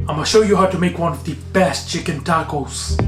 I'm gonna show you how to make one of the best chicken tacos.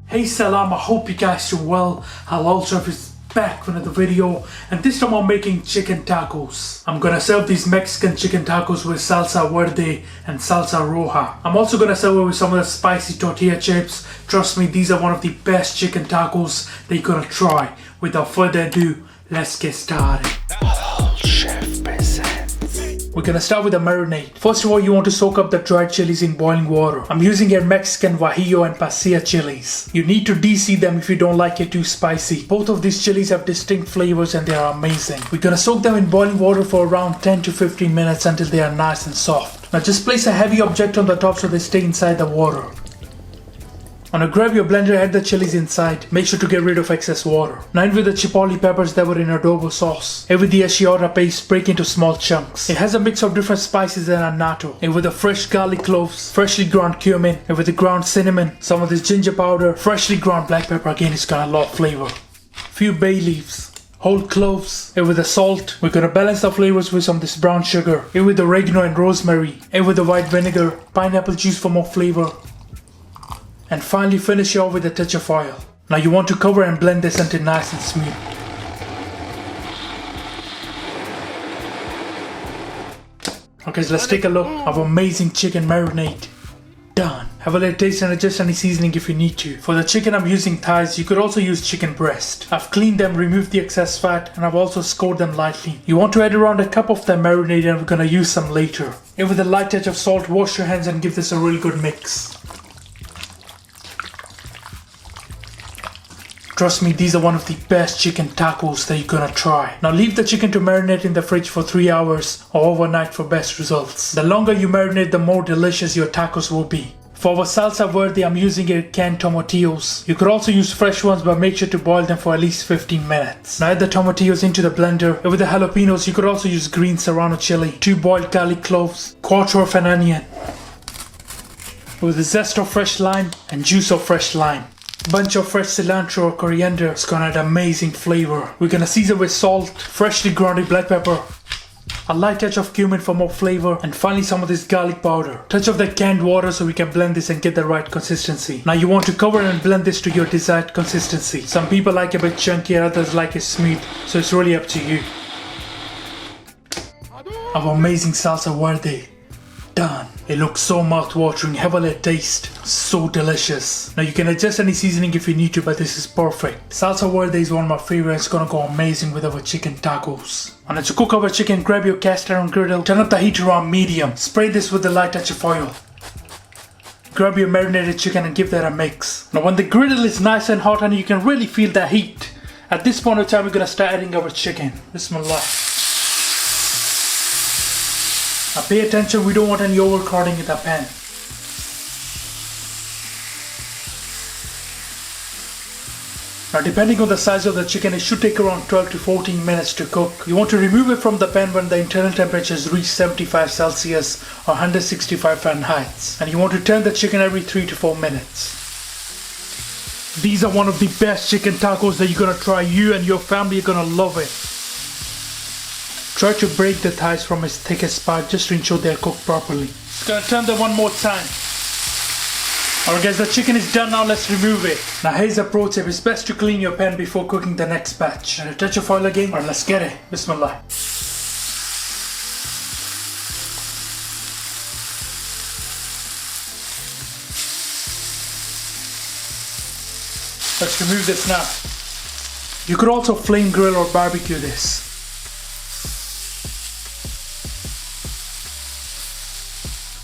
Hey salam, I hope you guys are well. Halal Chef is back with another video, and this time I'm making chicken tacos. I'm gonna serve these Mexican chicken tacos with salsa verde and salsa roja. I'm also gonna serve it with some of the spicy tortilla chips. Trust me, these are one of the best chicken tacos that you're gonna try. Without further ado, let's get started. Halal Chef presents. We're gonna start with the marinade. First of all, you want to soak up the dried chilies in boiling water. I'm using here Mexican Guajillo and Pasilla chilies. You need to de-seed them if you don't like it too spicy. Both of these chilies have distinct flavors and they are amazing. We're gonna soak them in boiling water for around 10 to 15 minutes until they are nice and soft. Now just place a heavy object on the top so they stay inside the water. Now grab your blender, add the chilies inside. Make sure to get rid of excess water. Now in with the chipotle peppers that were in adobo sauce. And with the achiota paste, break into small chunks. It has a mix of different spices and annatto. And with the fresh garlic cloves, freshly ground cumin, and with the ground cinnamon, some of this ginger powder, freshly ground black pepper, again it's got a lot of flavor. Few bay leaves. Whole cloves, and with the salt, we're gonna balance the flavors with some of this brown sugar, and with the oregano and rosemary, and with the white vinegar, pineapple juice for more flavor. And finally finish it off with a touch of oil. Now you want to cover and blend this until nice and smooth. Okay, so let's take a look of amazing chicken marinade. Done. Have a little taste and adjust any seasoning if you need to. For the chicken I'm using thighs, you could also use chicken breast. I've cleaned them, removed the excess fat, and I've also scored them lightly. You want to add around a cup of the marinade and we're gonna use some later. And with a light touch of salt, wash your hands and give this a really good mix. Trust me, these are one of the best chicken tacos that you're gonna try. Now leave the chicken to marinate in the fridge for 3 hours or overnight for best results. The longer you marinate, the more delicious your tacos will be. For our salsa verde, I'm using here canned tomatillos. You could also use fresh ones, but make sure to boil them for at least 15 minutes. Now add the tomatillos into the blender, and with the jalapenos, you could also use green serrano chili, 2 boiled garlic cloves, quarter of an onion, with the zest of fresh lime and juice of fresh lime. Bunch of fresh cilantro or coriander. It's gonna add amazing flavor. We're gonna season with salt, freshly grounded black pepper, a light touch of cumin for more flavor, and finally some of this garlic powder. Touch of the canned water so we can blend this and get the right consistency. Now you want to cover and blend this to your desired consistency. Some people like a bit chunky, others like it smooth, so it's really up to you. Our amazing salsa verde. Done. It looks so mouth-watering. Have a little taste. So delicious. Now you can adjust any seasoning if you need to, but this is perfect. Salsa verde is one of my favorites. It's gonna go amazing with our chicken tacos. And to cook our chicken, grab your cast iron griddle, turn up the heat around medium. Spray this with a light touch of oil. Grab your marinated chicken and give that a mix. Now when the griddle is nice and hot and you can really feel the heat, at this point of time we're gonna start adding our chicken. Bismillah. Now pay attention, we don't want any overcrowding in the pan. Now depending on the size of the chicken, it should take around 12 to 14 minutes to cook. You want to remove it from the pan when the internal temperatures reach 75 Celsius or 165 Fahrenheit. And you want to turn the chicken every 3 to 4 minutes. These are one of the best chicken tacos that you're gonna try. You and your family are gonna love it. Try to break the thighs from its thickest part just to ensure they are cooked properly. Just gonna turn them one more time. Alright guys, the chicken is done now, let's remove it. Now here's a pro tip, it's best to clean your pan before cooking the next batch. And a touch of oil again, alright let's get it. Bismillah. Let's remove this now. You could also flame grill or barbecue this.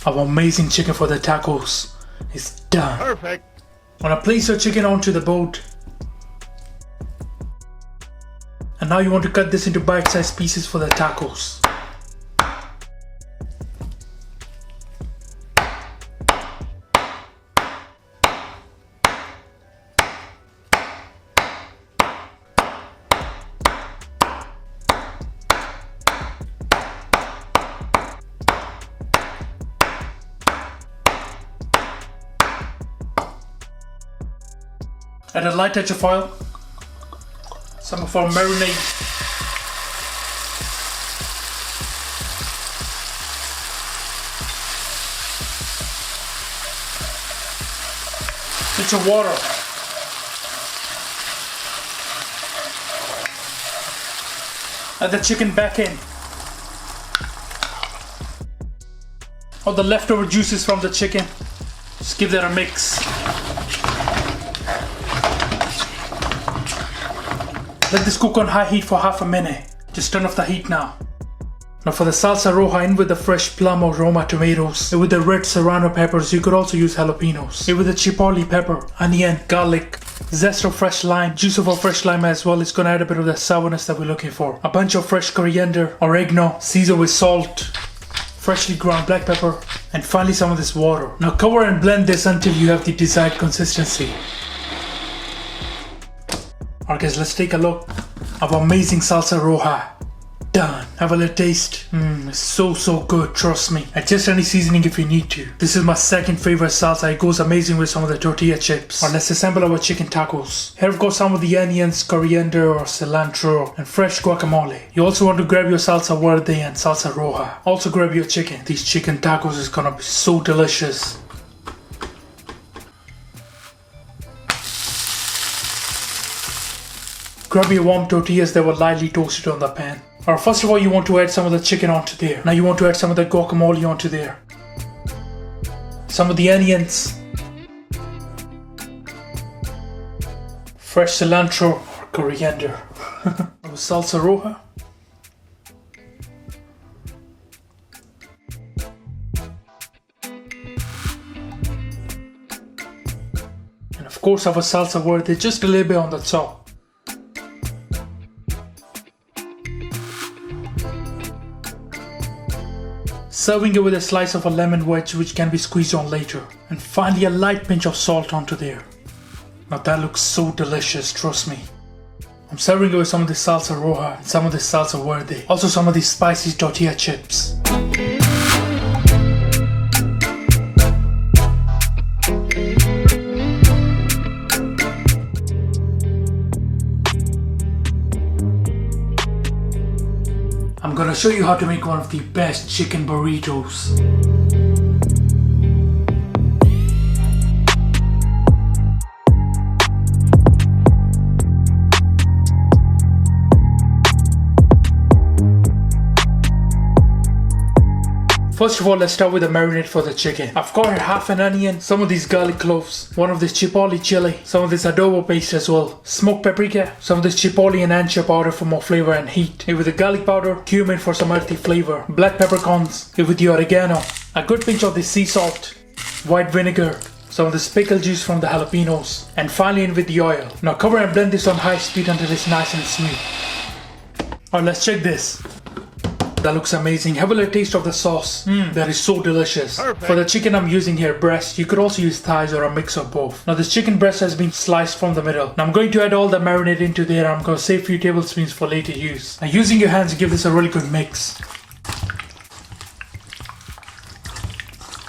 Our amazing chicken for the tacos is done. Perfect. Wanna place your chicken onto the boat. And now you want to cut this into bite-sized pieces for the tacos. Add a light touch of oil. Some of our marinade. Touch of water. Add the chicken back in. All the leftover juices from the chicken. Just give that a mix. Let this cook on high heat for half a minute. Just turn off the heat now. Now for the salsa roja, in with the fresh plum or Roma tomatoes. And with the red serrano peppers, you could also use jalapenos. And with the chipotle pepper, onion, garlic, zest of fresh lime, juice of a fresh lime as well. It's gonna add a bit of the sourness that we're looking for. A bunch of fresh coriander, oregano, season with salt, freshly ground black pepper, and finally some of this water. Now cover and blend this until you have the desired consistency. Alright guys, let's take a look of amazing salsa roja. Done. Have a little taste. It's so good, trust me. Adjust any seasoning if you need to. This is my second favorite salsa. It goes amazing with some of the tortilla chips. Alright, let's assemble our chicken tacos. Here I've got some of the onions, coriander or cilantro, and fresh guacamole. You also want to grab your salsa verde and salsa roja. Also grab your chicken. These chicken tacos is gonna be so delicious. Grab your warm tortillas that were lightly toasted on the pan. Alright, first of all you want to add some of the chicken onto there. Now you want to add some of the guacamole onto there. Some of the onions. Fresh cilantro or coriander. Salsa roja. And of course our salsa verde just a little bit on the top. Serving it with a slice of a lemon wedge which can be squeezed on later. And finally a light pinch of salt onto there. Now that looks so delicious, trust me. I'm serving it with some of the salsa roja and some of the salsa verde. Also some of these spicy tortilla chips. I'm gonna show you how to make one of the best chicken burritos. First of all, let's start with the marinade for the chicken. I've got here half an onion, some of these garlic cloves, one of this chipotle chili, some of this adobo paste as well, smoked paprika, some of this chipotle and ancho powder for more flavor and heat. Here with the garlic powder, cumin for some earthy flavor, black peppercorns, here with the oregano, a good pinch of the sea salt, white vinegar, some of this pickle juice from the jalapenos, and finally in with the oil. Now cover and blend this on high speed until it's nice and smooth. Alright, let's check this. That looks amazing. Have a little taste of the sauce. That is so delicious. Perfect. For the chicken I'm using here, breast. You could also use thighs or a mix of both. Now this chicken breast has been sliced from the middle. Now I'm going to add all the marinade into there. I'm going to save a few tablespoons for later use. Now using your hands, give this a really good mix.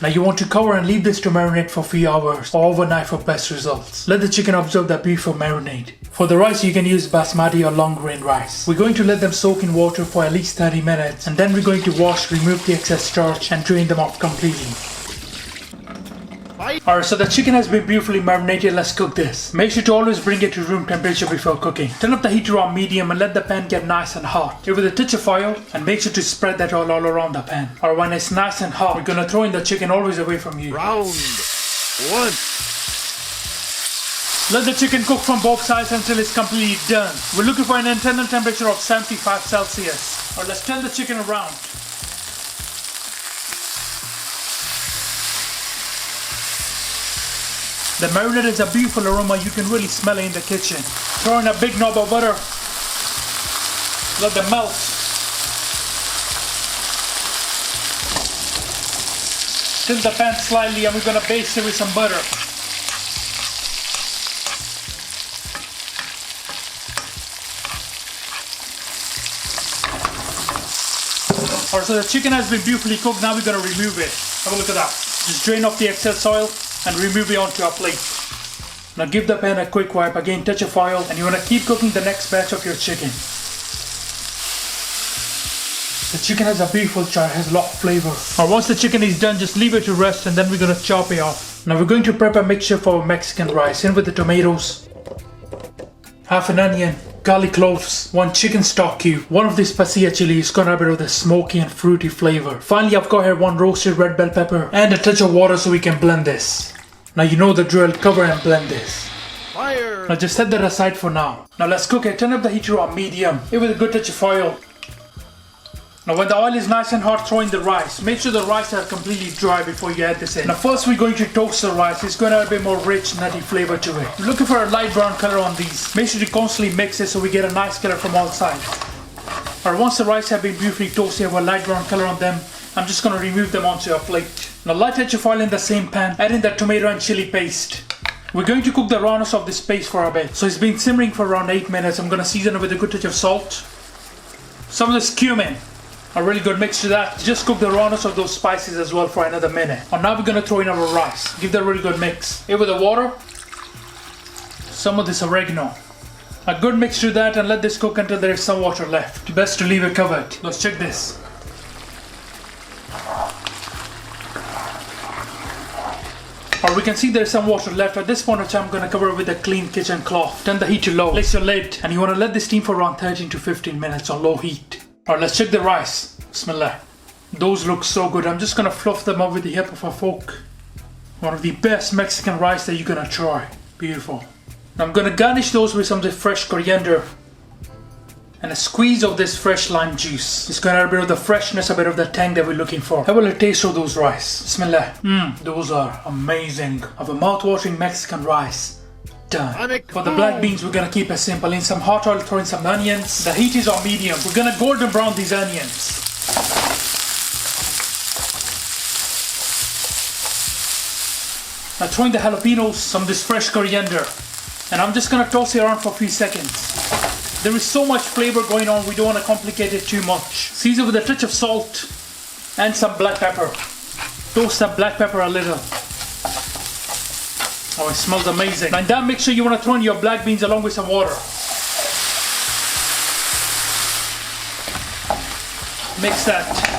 Now you want to cover and leave this to marinate for a few hours or overnight for best results. Let the chicken absorb that beautiful marinade. For the rice you can use basmati or long grain rice. We're going to let them soak in water for at least 30 minutes and then we're going to wash, remove the excess starch and drain them off completely. Alright, so the chicken has been beautifully marinated. Let's cook this. Make sure to always bring it to room temperature before cooking. Turn up the heat to around medium and let the pan get nice and hot. Here with a touch of oil and make sure to spread that oil all around the pan. Or when it's nice and hot, we're gonna throw in the chicken always away from you. Round one. Let the chicken cook from both sides until it's completely done. We're looking for an internal temperature of 75 Celsius. Or let's turn the chicken around. The marinade is a beautiful aroma, you can really smell it in the kitchen. Throw in a big knob of butter. Let them melt. Tilt the pan slightly and we're gonna baste it with some butter. Alright, so the chicken has been beautifully cooked, now we're gonna remove it. Have a look at that. Just drain off the excess oil and remove it onto our plate. Now give the pan a quick wipe, again touch a foil, and you want to keep cooking the next batch of your chicken. The chicken has a beautiful char, has a lot of flavor. Now once the chicken is done, just leave it to rest and then we're going to chop it off. Now we're going to prep a mixture for our Mexican rice. In with the tomatoes, half an onion, garlic cloves, 1 chicken stock cube, 1 of this pasilla chili is going to have a bit of the smoky and fruity flavor. Finally I've got here 1 roasted red bell pepper and a touch of water so we can blend this. Now you know the drill, cover and blend this. Fire! Now just set that aside for now. Now let's cook it. Turn up the heat to a medium. Give it a good touch of oil. Now when the oil is nice and hot, throw in the rice. Make sure the rice are completely dry before you add this in. Now first we're going to toast the rice. It's going to have a bit more rich, nutty flavor to it. We're looking for a light brown color on these. Make sure to constantly mix it so we get a nice color from all sides. Alright, once the rice have been beautifully toasted, have a light brown color on them, I'm just going to remove them onto a plate. Now light touch of oil in the same pan. Add in the tomato and chili paste. We're going to cook the rawness of this paste for a bit. So it's been simmering for around 8 minutes. I'm going to season it with a good touch of salt. Some of this cumin. A really good mix to that. Just cook the rawness of those spices as well for another minute. And now we're going to throw in our rice. Give that a really good mix. Here with the water. Some of this oregano. A good mix to that and let this cook until there is some water left. Best to leave it covered. Let's check this. Or we can see there's some water left. At this point of time, I'm going to cover it with a clean kitchen cloth. Turn the heat to low. Place your lid. And you want to let this steam for around 13 to 15 minutes on low heat. Alright, let's check the rice. Bismillah. Those look so good. I'm just going to fluff them up with the help of a fork. One of the best Mexican rice that you're going to try. Beautiful. Now I'm going to garnish those with some of the fresh coriander. And a squeeze of this fresh lime juice. It's going to have a bit of the freshness, a bit of the tang that we're looking for. Have a little taste of those rice. Bismillah. Those are amazing. Of a mouth-watering Mexican rice. Done. For the black beans, we're going to keep it simple. In some hot oil, throw in some onions. The heat is on medium. We're going to golden brown these onions. Now throw in the jalapenos, some of this fresh coriander. And I'm just going to toss it around for a few seconds. There is so much flavor going on, we don't want to complicate it too much. Season with a touch of salt and some black pepper. Toast that black pepper a little. Oh, it smells amazing. Now in that mixture, you want to throw in your black beans along with some water. Mix that.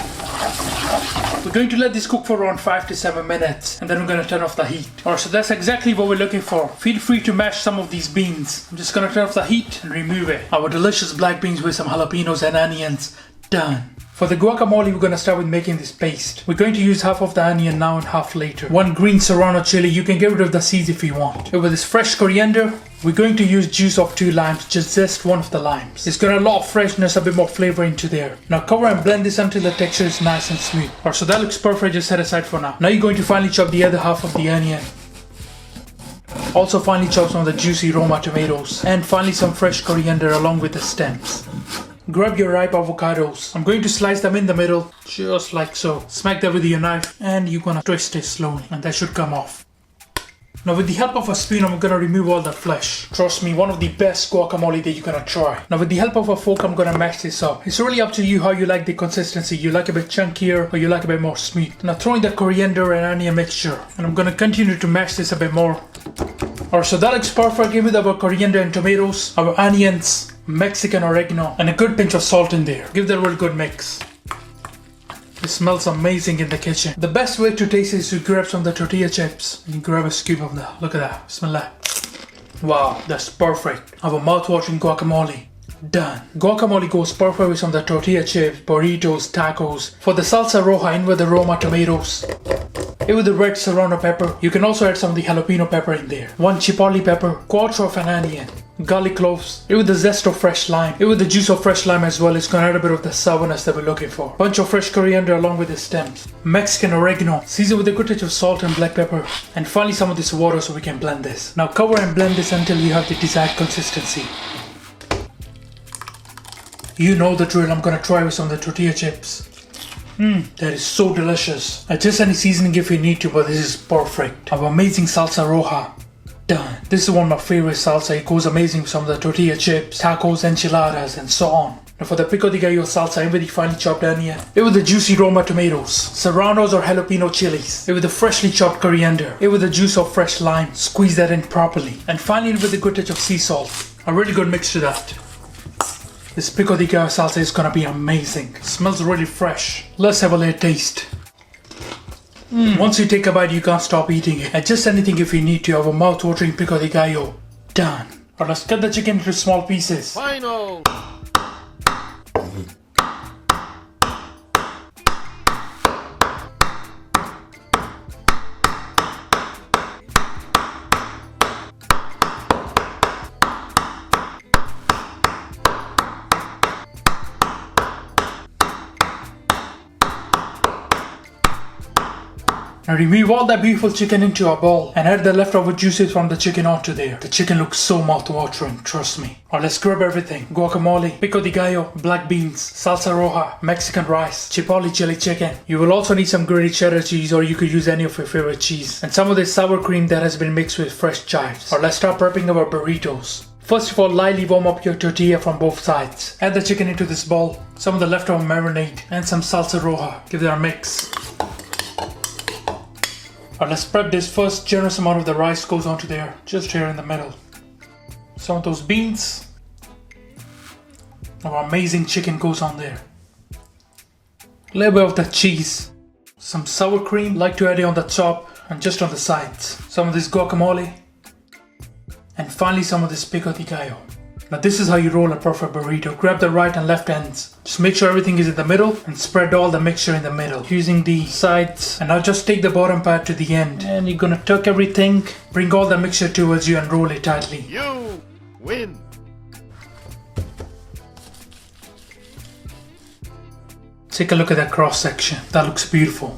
We're going to let this cook for around 5 to 7 minutes and then we're going to turn off the heat. Alright, so that's exactly what we're looking for. Feel free to mash some of these beans. I'm just going to turn off the heat and remove it. Our delicious black beans with some jalapenos and onions. Done. For the guacamole, we're going to start with making this paste. We're going to use half of the onion now and half later. 1 green serrano chili. You can get rid of the seeds if you want. And with this fresh coriander, we're going to use juice of 2 limes. Just zest 1 of the limes. It's got a lot of freshness, a bit more flavor into there. Now cover and blend this until the texture is nice and smooth. Alright, so that looks perfect. Just set aside for now. Now you're going to finally chop the other half of the onion. Also finally chop some of the juicy Roma tomatoes. And finally some fresh coriander along with the stems. Grab your ripe avocados. I'm going to slice them in the middle, just like so. Smack that with your knife and you're gonna twist it slowly and that should come off. Now with the help of a spoon, I'm gonna remove all that flesh. Trust me, one of the best guacamole that you're gonna try. Now with the help of a fork, I'm gonna mash this up. It's really up to you how you like the consistency. You like a bit chunkier or you like a bit more smooth. Now throw in the coriander and onion mixture. And I'm gonna continue to mash this a bit more. Alright, so that looks perfect. Give it our coriander and tomatoes, our onions, Mexican oregano, and a good pinch of salt in there. Give that a real good mix. It smells amazing in the kitchen. The best way to taste it is to grab some of the tortilla chips and grab a scoop of that. Look at that. Smell that. Wow, that's perfect. Our mouth-watering guacamole. Done. Guacamole goes perfect with some of the tortilla chips, burritos, tacos. For the salsa roja, in with the Roma tomatoes. In with the red serrano pepper. You can also add some of the jalapeno pepper in there. 1 chipotle pepper, quarter of an onion, garlic cloves. In with the zest of fresh lime. In with the juice of fresh lime as well. It's gonna add a bit of the sourness that we're looking for. Bunch of fresh coriander along with the stems. Mexican oregano. Season with a good touch of salt and black pepper. And finally some of this water so we can blend this. Now cover and blend this until you have the desired consistency. You know the drill. I'm gonna try with some of the tortilla chips. That is so delicious. Adjust any seasoning if you need to, but this is perfect. Our amazing salsa roja. Done. This is one of my favorite salsa. It goes amazing with some of the tortilla chips, tacos, enchiladas, and so on. Now for the pico de gallo salsa, in with the finely chopped onion, in with the juicy Roma tomatoes, serranos or jalapeno chilies, in with the freshly chopped coriander, in with the juice of fresh lime, squeeze that in properly, and finally in with a good touch of sea salt. A really good mix to that. This pico de gallo salsa is gonna be amazing. Smells really fresh. Let's have a little taste. Once you take a bite, you can't stop eating it. And just anything if you need to have a mouth-watering pico de gallo. Done. Alright, let's cut the chicken into small pieces. Final. Now remove all that beautiful chicken into a bowl and add the leftover juices from the chicken onto there. The chicken looks so mouth-watering, trust me. Alright, let's grab everything. Guacamole, pico de gallo, black beans, salsa roja, Mexican rice, chipotle chili chicken. You will also need some grated cheddar cheese, or you could use any of your favorite cheese. And some of this sour cream that has been mixed with fresh chives. Alright, let's start prepping our burritos. First of all, lightly warm up your tortilla from both sides. Add the chicken into this bowl, some of the leftover marinade, and some salsa roja. Give that a mix. Alright, let's prep this. First, generous amount of the rice goes onto there, just here in the middle. Some of those beans. Our amazing chicken goes on there. A little bit of the cheese. Some sour cream, like to add it on the top and just on the sides. Some of this guacamole. And finally some of this pico de gallo. Now this is how you roll a perfect burrito. Grab the right and left ends. Just make sure everything is in the middle and spread all the mixture in the middle using the sides. And now just take the bottom part to the end. And you're gonna tuck everything, bring all the mixture towards you and roll it tightly. You win. Take a look at that cross section. That looks beautiful.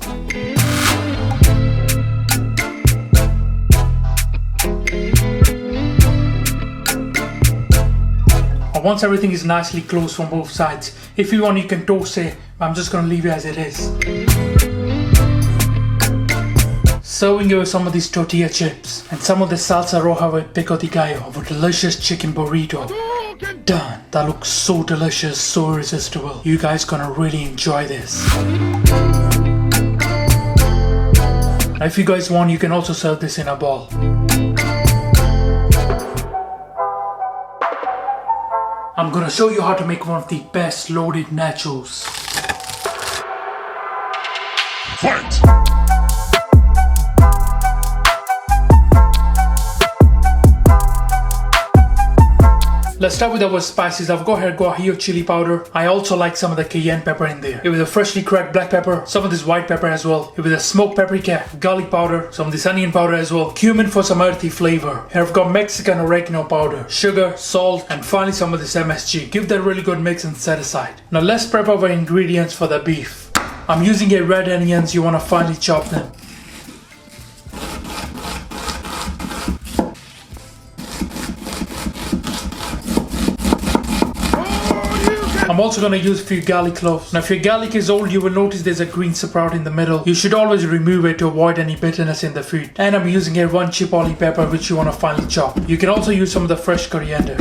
Once everything is nicely closed from both sides, if you want you can toast it, I'm just gonna leave it as it is. Serving it with some of these tortilla chips and some of the salsa roja with pico de gallo of a delicious chicken burrito. Done. That looks so delicious, so irresistible. You guys gonna really enjoy this. Now if you guys want, you can also serve this in a bowl. I'm gonna show you how to make one of the best loaded nachos. Fight! Let's start with our spices. I've got here guajillo chili powder. I also like some of the cayenne pepper in there. With a freshly cracked black pepper, some of this white pepper as well. With a smoked paprika, garlic powder, some of this onion powder as well. Cumin for some earthy flavor. Here I've got Mexican oregano powder, sugar, salt, and finally some of this MSG. Give that a really good mix and set aside. Now let's prep our ingredients for the beef. I'm using red onions. You want to finely chop them. I'm also going to use a few garlic cloves. Now if your garlic is old, you will notice there's a green sprout in the middle. You should always remove it to avoid any bitterness in the food. And I'm using here 1 chipotle pepper, which you want to finely chop. You can also use some of the fresh coriander.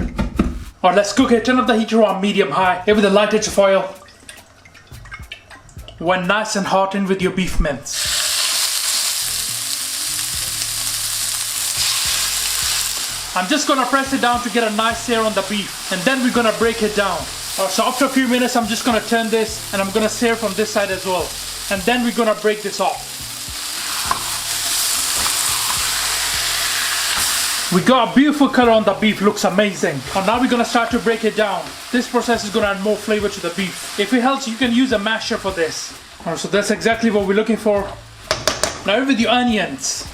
Alright, let's cook it. Turn up the heater on medium high. Here with a light touch of oil. When nice and hot, in with your beef mince. I'm just going to press it down to get a nice sear on the beef. And then we're going to break it down. So after a few minutes, I'm just going to turn this and I'm going to sear from this side as well. And then we're going to break this off. We got a beautiful color on the beef, looks amazing. And now we're going to start to break it down. This process is going to add more flavor to the beef. If it helps, you can use a masher for this. So that's exactly what we're looking for. Now with your onions,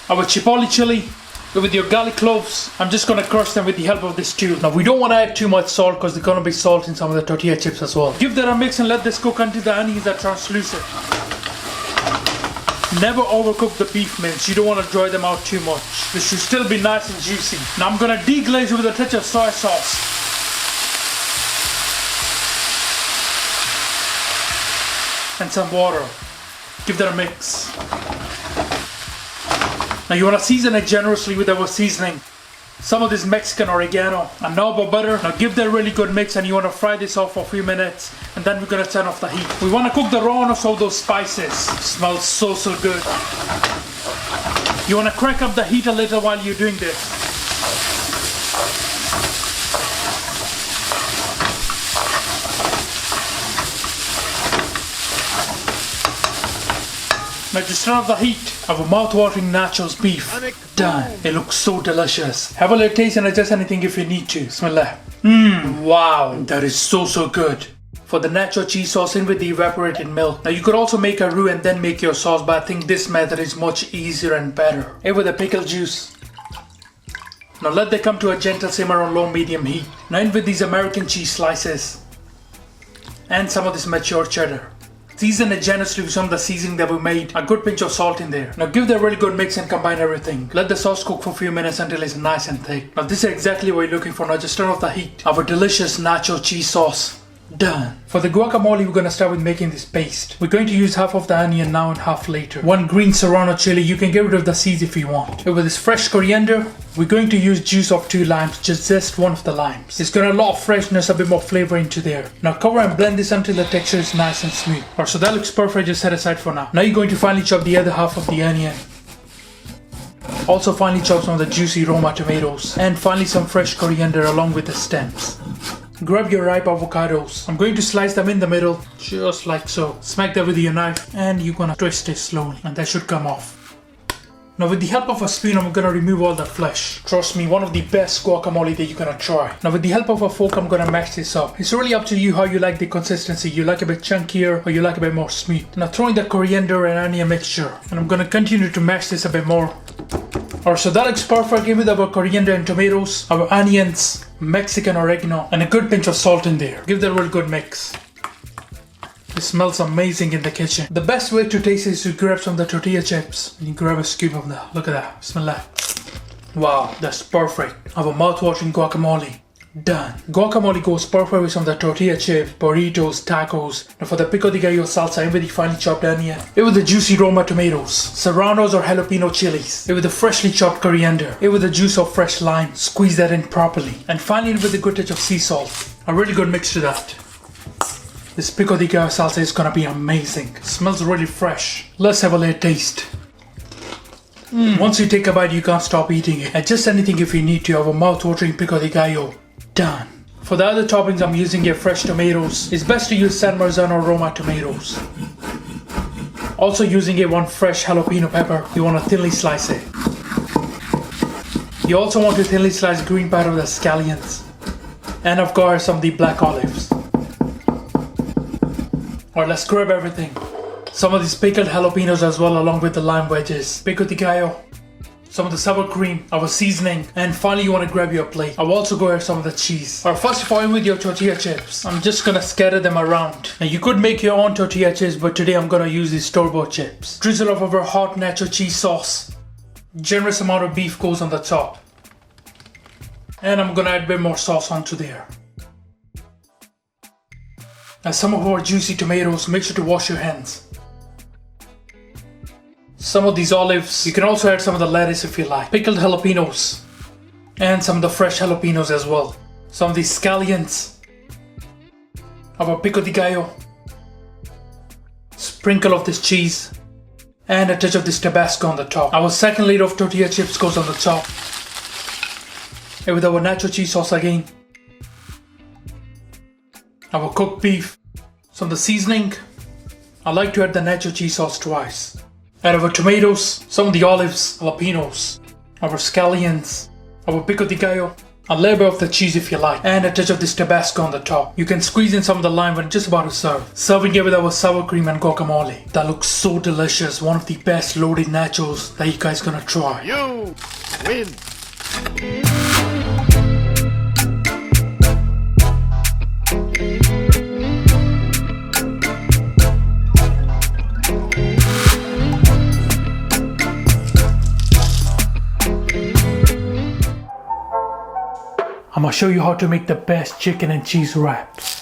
our chipotle chili, with your garlic cloves, I'm just going to crush them with the help of this tool. Now we don't want to add too much salt because there's going to be salt in some of the tortilla chips as well. Give that a mix and let this cook until the onions are translucent. Never overcook the beef mince. You don't want to dry them out too much. This should still be nice and juicy. Now I'm going to deglaze with a touch of soy sauce. And some water. Give that a mix. Now you want to season it generously with our seasoning. some of this Mexican oregano, and now about butter. Now give that a really good mix, and you want to fry this off for a few minutes, and then we're going to turn off the heat. We want to cook the rawness of those spices. It smells so good. You want to crank up the heat a little while you're doing this. Now just turn off the heat of a mouth-watering nachos beef. Done. It looks so delicious. Have a little taste and adjust anything if you need to. Smell that. Wow. That is so good. For the nacho cheese sauce, in with the evaporated milk. Now you could also make a roux and then make your sauce, but I think this method is much easier and better. In with the pickle juice. Now let that come to a gentle simmer on low-medium heat. Now in with these American cheese slices. And some of this mature cheddar. Season it generously with some of the seasoning that we made. A good pinch of salt in there. Now give that a really good mix and combine everything. Let the sauce cook for a few minutes until it's nice and thick. Now this is exactly what you're looking for. Now just turn off the heat. Our delicious nacho cheese sauce. Done. For the guacamole, we're going to start with making this paste. We're going to use half of the onion now and half later. 1 green serrano chili. You can get rid of the seeds if you want. And with this fresh coriander, we're going to use juice of 2 limes. Just zest one of the limes. It's got a lot of freshness, a bit more flavor into there. Now cover and blend this until the texture is nice and smooth. Alright, so that looks perfect. Just set aside for now. Now you're going to finally chop the other half of the onion. Also finally chop some of the juicy Roma tomatoes. And finally some fresh coriander along with the stems. Grab your ripe avocados. I'm going to slice them in the middle, just like so. Smack that with your knife, and you're gonna twist it slowly, and that should come off. Now with the help of a spoon, I'm gonna remove all the flesh. Trust me, one of the best guacamole that you're gonna try. Now with the help of a fork, I'm gonna mash this up. It's really up to you how you like the consistency. You like a bit chunkier, or you like a bit more smooth. Now throw in the coriander and onion mixture, and I'm gonna continue to mash this a bit more. Alright, so that looks perfect. Give it our coriander and tomatoes, our onions, Mexican oregano, and a good pinch of salt in there. Give that a real good mix. It smells amazing in the kitchen. The best way to taste it is to grab some of the tortilla chips and you grab a scoop of that. Look at that. Smell that. Wow, that's perfect. Our mouth-watering guacamole. Done. Guacamole goes perfect with some of the tortilla chips, burritos, tacos. Now for the pico de gallo salsa, in with the finely chopped onion. In with the juicy Roma tomatoes, serranos or jalapeno chilies. In with the freshly chopped coriander. In with the juice of fresh lime. Squeeze that in properly. And finally in with a good touch of sea salt. A really good mix to that. This pico de gallo salsa is gonna be amazing. Smells really fresh. Let's have a little taste. Once you take a bite, you can't stop eating it. Adjust anything if you need to. Have a mouth-watering pico de gallo. Done. For the other toppings, I'm using here fresh tomatoes. It's best to use San Marzano or Roma tomatoes. Also using here 1 fresh jalapeno pepper. You want to thinly slice it. You also want to thinly slice green powder with the scallions. And of course some of the black olives. Alright, let's grab everything. Some of these pickled jalapenos as well, along with the lime wedges. Pico de gallo. Some of the sour cream, our seasoning, and finally you want to grab your plate. I'll also go add some of the cheese. Alright, first of all, in with your tortilla chips. I'm just gonna scatter them around. Now you could make your own tortilla chips, but today I'm gonna use these store-bought chips. Drizzle of our hot nacho cheese sauce. Generous amount of beef goes on the top. And I'm gonna add a bit more sauce onto there. Now some of our juicy tomatoes, make sure to wash your hands. Some of these olives. You can also add some of the lettuce if you like. Pickled jalapenos. And some of the fresh jalapenos as well. Some of these scallions. Our pico de gallo. Sprinkle of this cheese. And a touch of this Tabasco on the top. Our second layer of tortilla chips goes on the top. And with our nacho cheese sauce again. Our cooked beef. Some of the seasoning. I like to add the nacho cheese sauce twice. Add our tomatoes, some of the olives, jalapenos, our scallions, our pico de gallo, a little bit of the cheese if you like, and a touch of this Tabasco on the top. You can squeeze in some of the lime when just about to serve. Serving it with our sour cream and guacamole. That looks so delicious. One of the best loaded nachos that you guys gonna try. You win. I'm gonna show you how to make the best chicken and cheese wraps.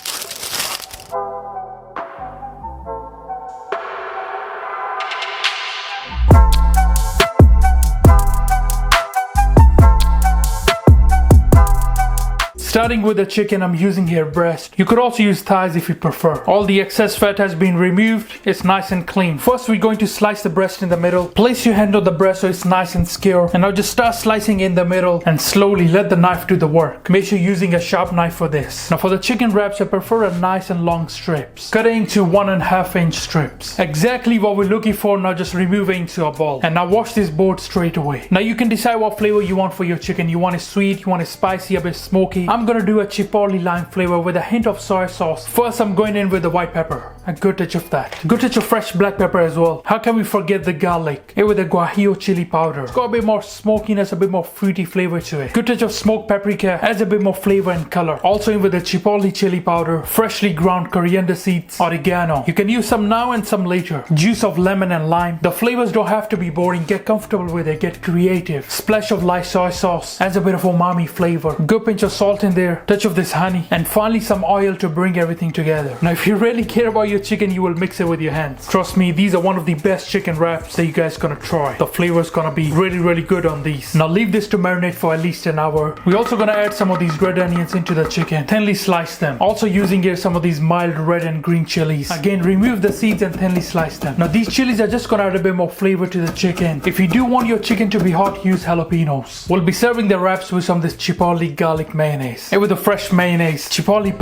Starting with the chicken, I'm using here breast. You could also use thighs if you prefer. All the excess fat has been removed. It's nice and clean. First, we're going to slice the breast in the middle. Place your hand on the breast so it's nice and square. And now just start slicing in the middle and slowly let the knife do the work. Make sure you're using a sharp knife for this. Now for the chicken wraps, I prefer a nice and long strips. Cut it into 1.5 inch strips. Exactly what we're looking for. Now just remove it into a bowl. And now wash this board straight away. Now you can decide what flavor you want for your chicken. You want it sweet, you want it spicy, a bit smoky. I'm gonna do a chipotle lime flavor with a hint of soy sauce. First, I'm going in with the white pepper. A good touch of that. Good touch of fresh black pepper as well. How can we forget the garlic? It with the guajillo chili powder. It's got a bit more smokiness, a bit more fruity flavor to it. Good touch of smoked paprika adds a bit more flavor and color. Also in with the chipotle chili powder, freshly ground coriander seeds, oregano. You can use some now and some later. Juice of lemon and lime. The flavors don't have to be boring. Get comfortable with it. Get creative. Splash of light soy sauce adds a bit of umami flavor. Good pinch of salt in there. Touch of this honey. And finally some oil to bring everything together. Now if you really care about your chicken, you will mix it with your hands. Trust me, these are one of the best chicken wraps that you guys gonna try. The flavor is gonna be really good on these. Now leave this to marinate for at least an hour. We're also gonna add some of these red onions into the chicken. Thinly slice them. Also using here some of these mild red and green chilies. Again, remove the seeds and thinly slice them. Now these chilies are just gonna add a bit more flavor to the chicken. If you do want your chicken to be hot, use jalapenos. We'll be serving the wraps with some of this chipotle garlic mayonnaise. And with the fresh mayonnaise, chipotle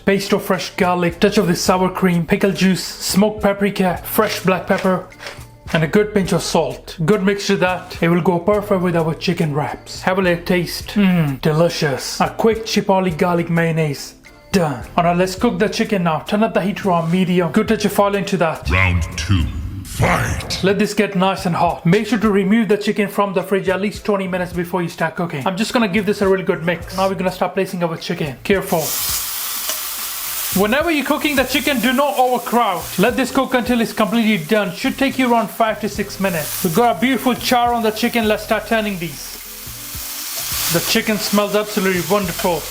paste of fresh garlic, touch of this sour cream, pickle juice, smoked paprika, fresh black pepper, and a good pinch of salt. Good mixture that. It will go perfect with our chicken wraps. Have a little taste. Delicious. A quick chipotle garlic mayonnaise. Done. Alright, let's cook the chicken now. Turn up the heat on medium. Good touch of oil into that. Round 2. Fight! Let this get nice and hot. Make sure to remove the chicken from the fridge at least 20 minutes before you start cooking. I'm just gonna give this a really good mix. Now we're gonna start placing our chicken. Careful. Whenever you're cooking the chicken, do not overcrowd. Let this cook until it's completely done. Should take you around 5 to 6 minutes. We've got a beautiful char on the chicken. Let's start turning these. The chicken smells absolutely wonderful.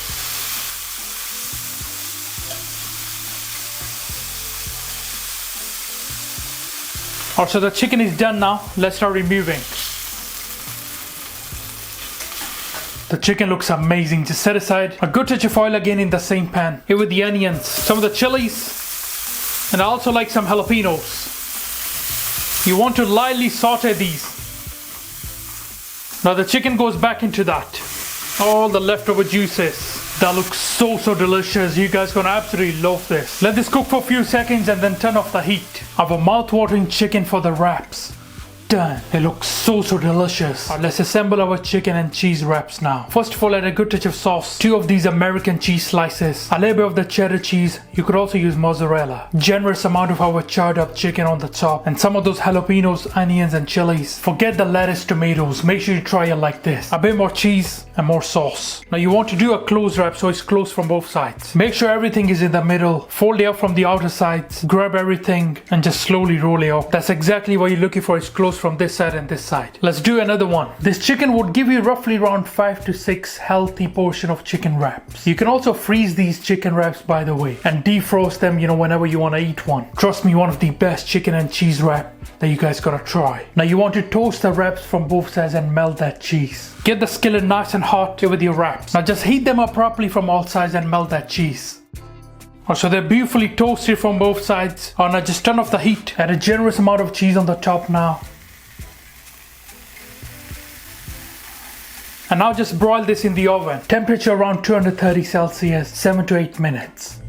Also, the chicken is done now. Let's start removing. The chicken looks amazing. Just set aside a good touch of oil again in the same pan. Here with the onions, some of the chilies, and I also like some jalapenos. You want to lightly saute these. Now the chicken goes back into that. All the leftover juices. That looks so delicious. You guys gonna absolutely love this. Let this cook for a few seconds and then turn off the heat. Our mouth-watering chicken for the wraps. Done. It looks so delicious. Alright, let's assemble our chicken and cheese wraps now. First of all, add a good touch of sauce. 2 of these American cheese slices. A little bit of the cheddar cheese. You could also use mozzarella. Generous amount of our charred up chicken on the top. And some of those jalapenos, onions and chilies. Forget the lettuce, tomatoes. Make sure you try it like this. A bit more cheese and more sauce. Now you want to do a close wrap so it's closed from both sides. Make sure everything is in the middle. Fold it up from the outer sides. Grab everything and just slowly roll it up. That's exactly what you're looking for. It's closed from this side and this side. Let's do another one. This chicken would give you roughly around 5 to 6 healthy portion of chicken wraps. You can also freeze these chicken wraps, by the way, and defrost them, whenever you want to eat one. Trust me, one of the best chicken and cheese wrap that you guys gotta try. Now you want to toast the wraps from both sides and melt that cheese. Get the skillet nice and hot with your wraps. Now just heat them up properly from all sides and melt that cheese. So they're beautifully toasted from both sides. Now just turn off the heat. Add a generous amount of cheese on the top now. And now just broil this in the oven. Temperature around 230 Celsius, 7 to 8 minutes.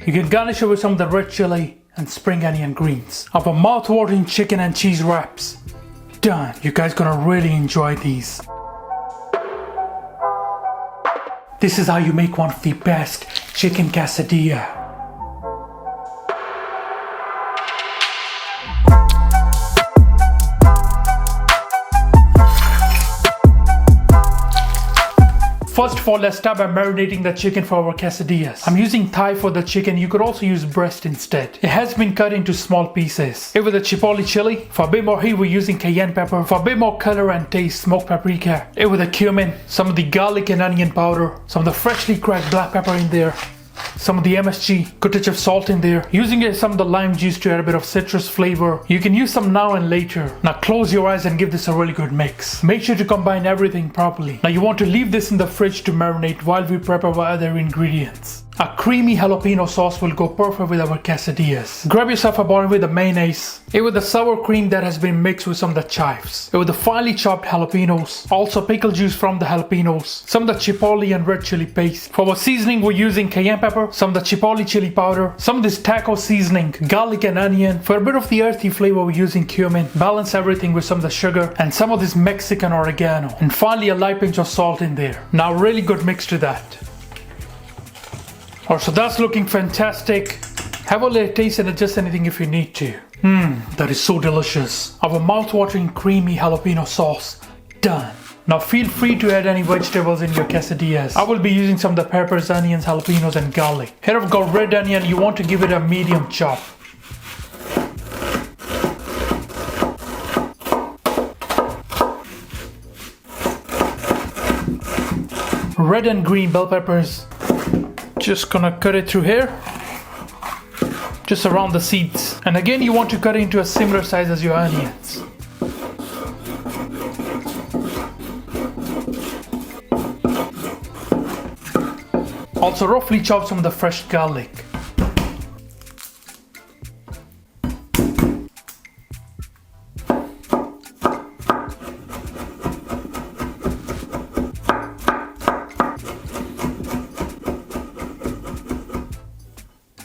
You can garnish it with some of the red chili and spring onion greens. Our mouth-watering chicken and cheese wraps. Done. You guys gonna really enjoy these. This is how you make one of the best chicken quesadilla. First of all, let's start by marinating the chicken for our quesadillas. I'm using thigh for the chicken. You could also use breast instead. It has been cut into small pieces. Here with the chipotle chili. For a bit more heat, we're using cayenne pepper. For a bit more color and taste, smoked paprika. Here with the cumin, some of the garlic and onion powder, some of the freshly cracked black pepper in there, some of the MSG, good touch of salt in there. Using some of the lime juice to add a bit of citrus flavor. You can use some now and later. Now close your eyes and give this a really good mix. Make sure to combine everything properly. Now you want to leave this in the fridge to marinate while we prep our other ingredients. A creamy jalapeno sauce will go perfect with our quesadillas. Grab yourself a bowl with the mayonnaise, with the sour cream that has been mixed with some of the chives, with the finely chopped jalapenos, also pickle juice from the jalapenos, some of the chipotle and red chili paste. For our seasoning, we're using cayenne pepper, some of the chipotle chili powder, some of this taco seasoning, garlic and onion. For a bit of the earthy flavor, we're using cumin. Balance everything with some of the sugar and some of this Mexican oregano. And finally, a light pinch of salt in there. Now, really good mix to that. Alright, so that's looking fantastic. Have a little taste and adjust anything if you need to. That is so delicious. Our mouth-watering creamy jalapeno sauce, done. Now feel free to add any vegetables in your quesadillas. I will be using some of the peppers, onions, jalapenos and garlic. Here I've got red onion, you want to give it a medium chop. Red and green bell peppers. Just gonna cut it through here, just around the seeds. And again, you want to cut it into a similar size as your onions. Also roughly chop some of the fresh garlic.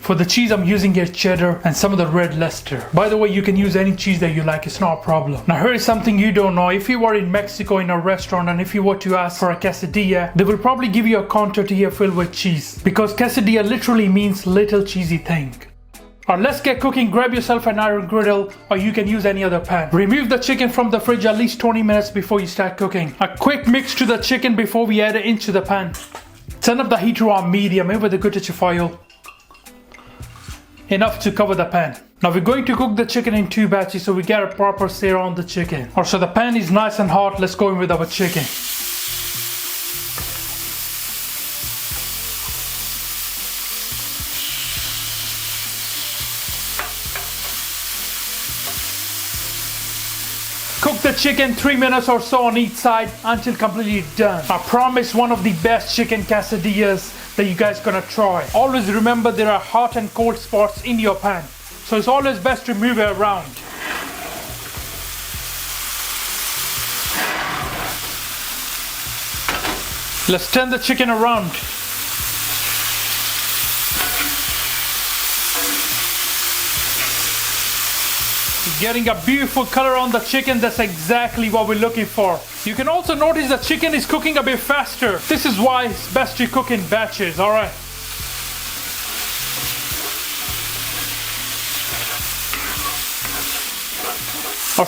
For the cheese, I'm using here cheddar and some of the red Leicester. By the way, you can use any cheese that you like, it's not a problem. Now here is something you don't know. If you were in Mexico in a restaurant and if you were to ask for a quesadilla, they will probably give you a corn tortilla filled with cheese. Because quesadilla literally means little cheesy thing. Alright, let's get cooking. Grab yourself an iron griddle or you can use any other pan. Remove the chicken from the fridge at least 20 minutes before you start cooking. A quick mix to the chicken before we add it into the pan. Turn up the heat to on medium with a good touch of oil. Enough to cover the pan. Now we're going to cook the chicken in 2 batches so we get a proper sear on the chicken. Alright, so the pan is nice and hot. Let's go in with our chicken. Cook the chicken 3 minutes or so on each side until completely done. I promise one of the best chicken quesadillas that you guys gonna try. Always remember there are hot and cold spots in your pan, so it's always best to move it around. Let's turn the chicken around. Getting a beautiful color on the chicken, that's exactly what we're looking for. You can also notice the chicken is cooking a bit faster. This is why it's best to cook in batches, alright?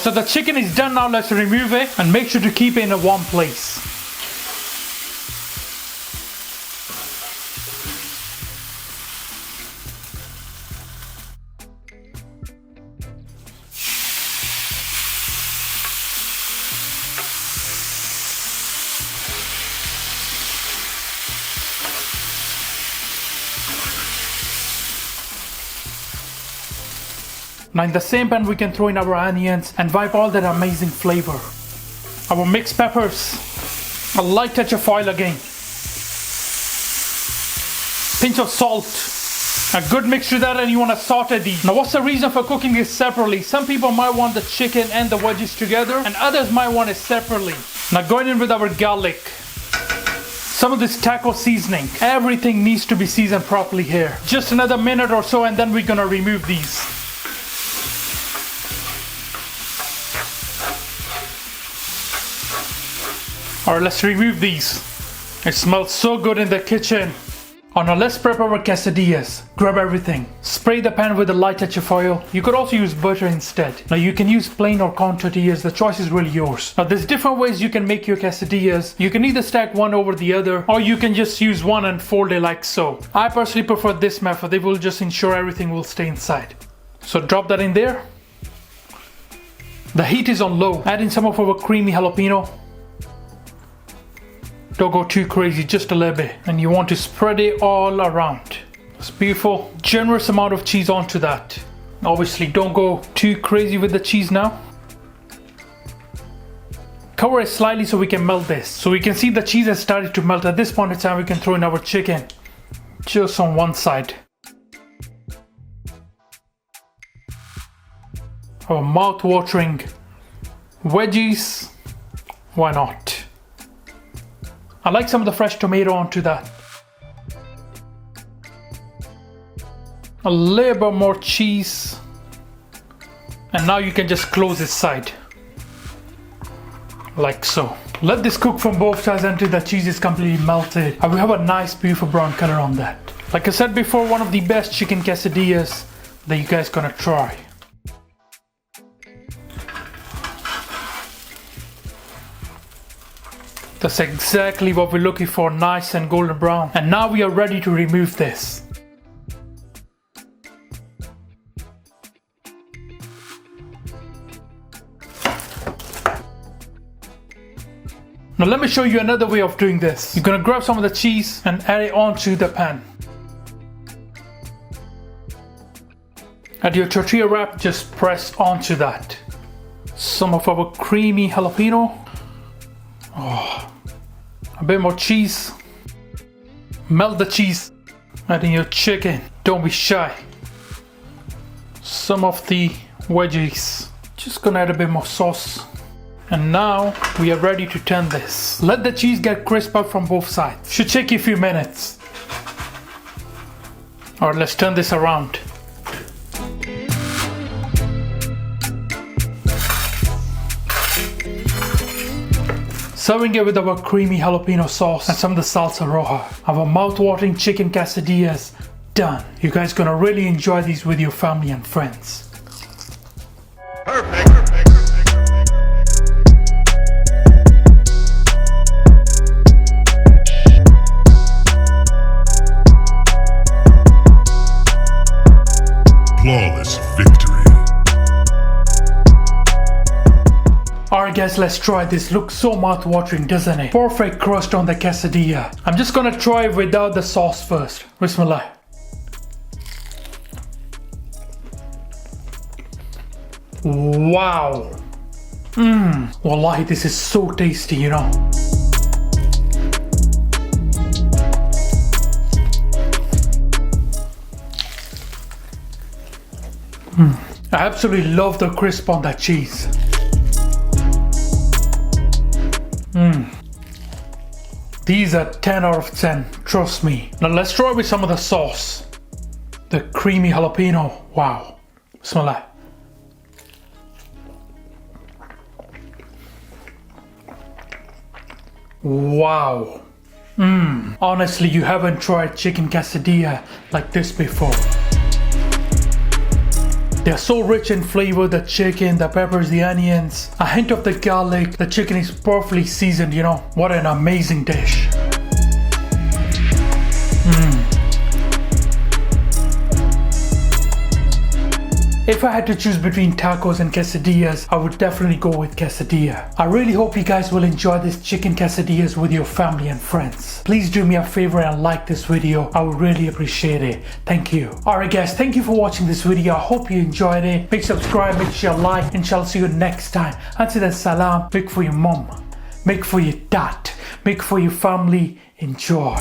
So the chicken is done now, let's remove it and make sure to keep it in a warm place. Now in the same pan we can throw in our onions and wipe all that amazing flavor. Our mixed peppers, a light touch of oil again, pinch of salt, a good mix to that, and you want to saute these. Now what's the reason for cooking this separately? Some people might want the chicken and the veggies together and others might want it separately. Now going in with our garlic, some of this taco seasoning. Everything needs to be seasoned properly here. Just another minute or so and then we're gonna remove these. Alright, let's remove these. It smells so good in the kitchen. Oh, now let's prep our quesadillas. Grab everything. Spray the pan with a light touch of oil. You could also use butter instead. Now you can use plain or corn tortillas. The choice is really yours. Now there's different ways you can make your quesadillas. You can either stack one over the other or you can just use one and fold it like so. I personally prefer this method. It will just ensure everything will stay inside. So drop that in there. The heat is on low. Add in some of our creamy jalapeno. Don't go too crazy, just a little bit. And you want to spread it all around. It's beautiful. Generous amount of cheese onto that. Obviously, don't go too crazy with the cheese now. Cover it slightly so we can melt this. So we can see the cheese has started to melt. At this point in time, we can throw in our chicken. Just on one side. Our mouth-watering veggies. Why not? I like some of the fresh tomato onto that. A little bit more cheese. And now you can just close this side. Like so. Let this cook from both sides until the cheese is completely melted. And we have a nice beautiful brown color on that. Like I said before, one of the best chicken quesadillas that you guys gonna try. That's exactly what we're looking for, nice and golden brown. And now we are ready to remove this. Now let me show you another way of doing this. You're gonna grab some of the cheese and add it onto the pan. Add your tortilla wrap, just press onto that. Some of our creamy jalapeno. Oh, a bit more cheese. Melt the cheese. Add in your chicken. Don't be shy. Some of the veggies. Just gonna add a bit more sauce. And now we are ready to turn this. Let the cheese get crisp up from both sides. Should take you a few minutes. Alright, let's turn this around. Serving it with our creamy jalapeno sauce and some of the salsa roja. Our mouth-watering chicken quesadillas done. You guys gonna really enjoy these with your family and friends. Perfect. Flawless victory. Alright guys, let's try this. Looks so mouth-watering, doesn't it? Perfect crust on the quesadilla. I'm just gonna try it without the sauce first. Bismillah. Wow. Wallahi, this is so tasty, you know. I absolutely love the crisp on that cheese. These are 10 out of 10, trust me. Now let's try with some of the sauce. The creamy jalapeno, wow. Bismillah. Wow. Honestly, you haven't tried chicken quesadilla like this before. They're so rich in flavor, the chicken, the peppers, the onions, a hint of the garlic. The chicken is perfectly seasoned, you know. What an amazing dish. If I had to choose between tacos and quesadillas, I would definitely go with quesadilla. I really hope you guys will enjoy this chicken quesadillas with your family and friends. Please do me a favor and like this video. I would really appreciate it. Thank you. Alright guys, thank you for watching this video. I hope you enjoyed it. Make subscribe, make sure you like, and shall see you next time. Until then, salam. Make for your mom. Make for your dad. Make for your family. Enjoy.